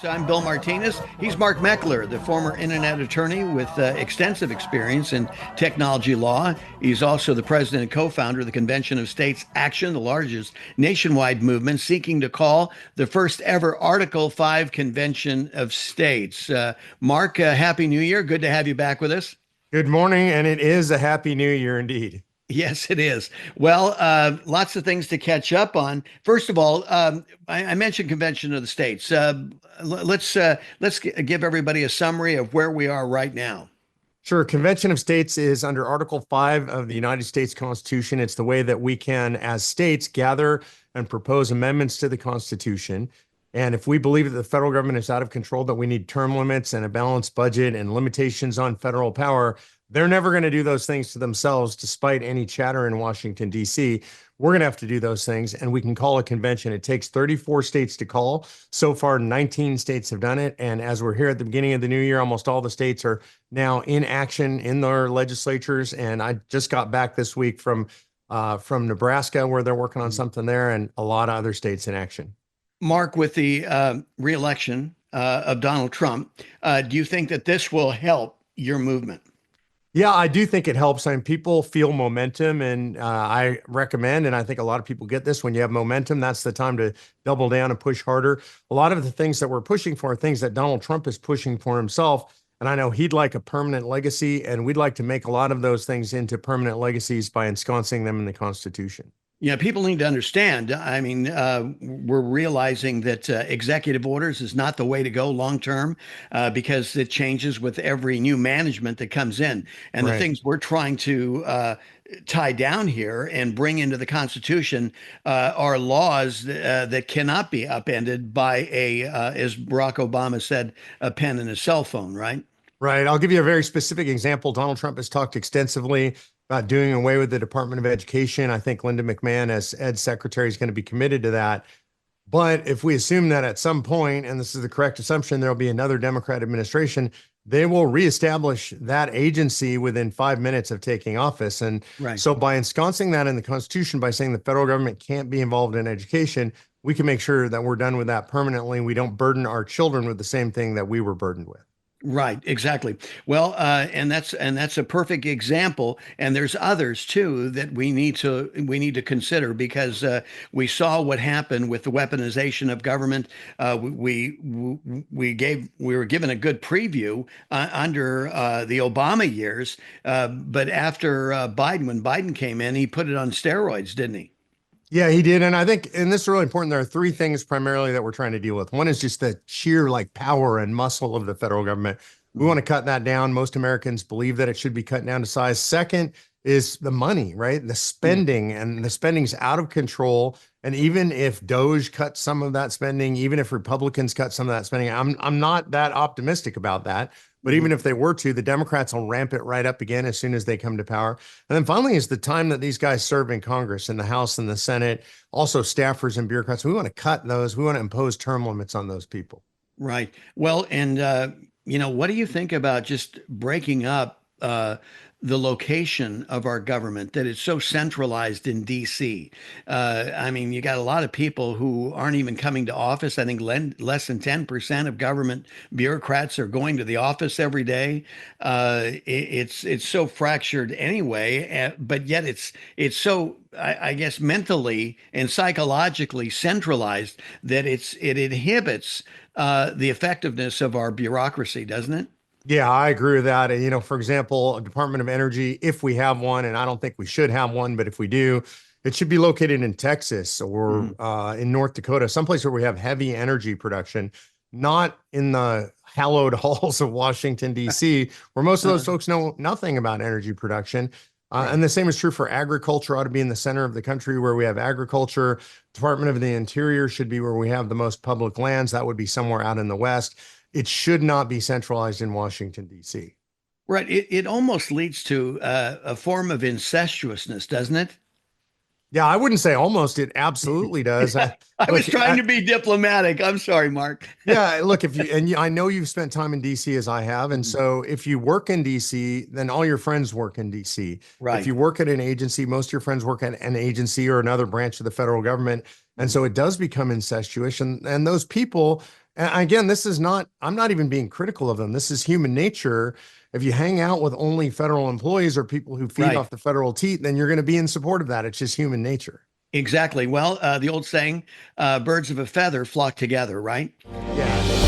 So I'm Bill Martinez. He's Mark Meckler, the former internet attorney with extensive experience in technology law. He's also the president and co-founder of the Convention of States Action, the largest nationwide movement seeking to call the first ever Article 5 Convention of States. Mark, Happy New Year. Good to have you back with us. Good morning, and it is a happy new year indeed. Yes, it is. Well, lots of things to catch up on. First of all, I mentioned Convention of the States. Let's give everybody a summary of where we are right now. Sure, Convention of States is under Article 5 of the United States Constitution. It's the way that we can, as states, gather and propose amendments to the Constitution. And if we believe that the federal government is out of control, that we need term limits and a balanced budget and limitations on federal power, they're never going to do those things to themselves, despite any chatter in Washington, D.C. We're going to have to do those things, and we can call a convention. It takes 34 states to call. So far, 19 states have done it. And as we're here at the beginning of the new year, almost all the states are now in action in their legislatures. And I just got back this week from Nebraska, where they're working on something there, and a lot of other states in action. Mark, with the reelection of Donald Trump, do you think that this will help your movement? Yeah, I do think it helps. I mean, people feel momentum, and I recommend, and I think a lot of people get this, when you have momentum, that's the time to double down and push harder. A lot of the things that we're pushing for are things that Donald Trump is pushing for himself. And I know he'd like a permanent legacy, and we'd like to make a lot of those things into permanent legacies by ensconcing them in the Constitution. Yeah, people need to understand. I mean, we're realizing that executive orders is not the way to go long term because it changes with every new management that comes in. And the things we're trying to tie down here and bring into the Constitution are laws that cannot be upended by as Barack Obama said, a pen and a cell phone, right? Right. I'll give you a very specific example. Donald Trump has talked extensively about doing away with the Department of Education. I think Linda McMahon, as Ed Secretary, is going to be committed to that. But if we assume that at some point, and this is the correct assumption, there'll be another Democrat administration, they will reestablish that agency within 5 minutes of taking office. And so by ensconcing that in the Constitution, by saying the federal government can't be involved in education, we can make sure that we're done with that permanently. We don't burden our children with the same thing that we were burdened with. Right, exactly. Well, and that's a perfect example. And there's others too that we need to consider because we saw what happened with the weaponization of government. We were given a good preview under the Obama years, but after when Biden came in, he put it on steroids, didn't he? Yeah, he did. And I think, and this is really important, there are three things primarily that we're trying to deal with. One is just the sheer power and muscle of the federal government. We want to cut that down. Most Americans believe that it should be cut down to size. Second is the money, right? The spending, and the spending's out of control. And even if DOJ cuts some of that spending, even if Republicans cut some of that spending, I'm not that optimistic about that. But even if they were to, the Democrats will ramp it right up again as soon as they come to power. And then finally is the time that these guys serve in Congress, in the House and the Senate, also staffers and bureaucrats. We want to cut those. We want to impose term limits on those people. Right. Well, and what do you think about just breaking up the location of our government, that it's so centralized in DC? I mean, you got a lot of people who aren't even coming to office. I think less than 10% of government bureaucrats are going to the office every day. It's so fractured anyway, but yet it's so, I guess, mentally and psychologically centralized that it inhibits the effectiveness of our bureaucracy, doesn't it? Yeah, I agree with that. And, for example, a Department of Energy, if we have one, and I don't think we should have one, but if we do, it should be located in Texas or in North Dakota, someplace where we have heavy energy production, not in the hallowed halls of Washington, D.C., where most of those folks know nothing about energy production. And the same is true for agriculture. Ought to be in the center of the country where we have agriculture. Department of the Interior should be where we have the most public lands. That would be somewhere out in the West. It should not be centralized in Washington, D.C. Right. It almost leads to a form of incestuousness, doesn't it? Yeah, I wouldn't say almost. It absolutely does. I was trying to be diplomatic. I'm sorry, Mark. Yeah, look, I know you've spent time in DC as I have. And so if you work in DC, then all your friends work in DC. Right. If you work at an agency, most of your friends work at an agency or another branch of the federal government. And so it does become incestuous. And those people, And again, this is not, I'm not even being critical of them. This is human nature. If you hang out with only federal employees or people who feed Right. off the federal teat, then you're going to be in support of that. It's just human nature. Exactly. Well, the old saying, birds of a feather flock together, right? Yeah.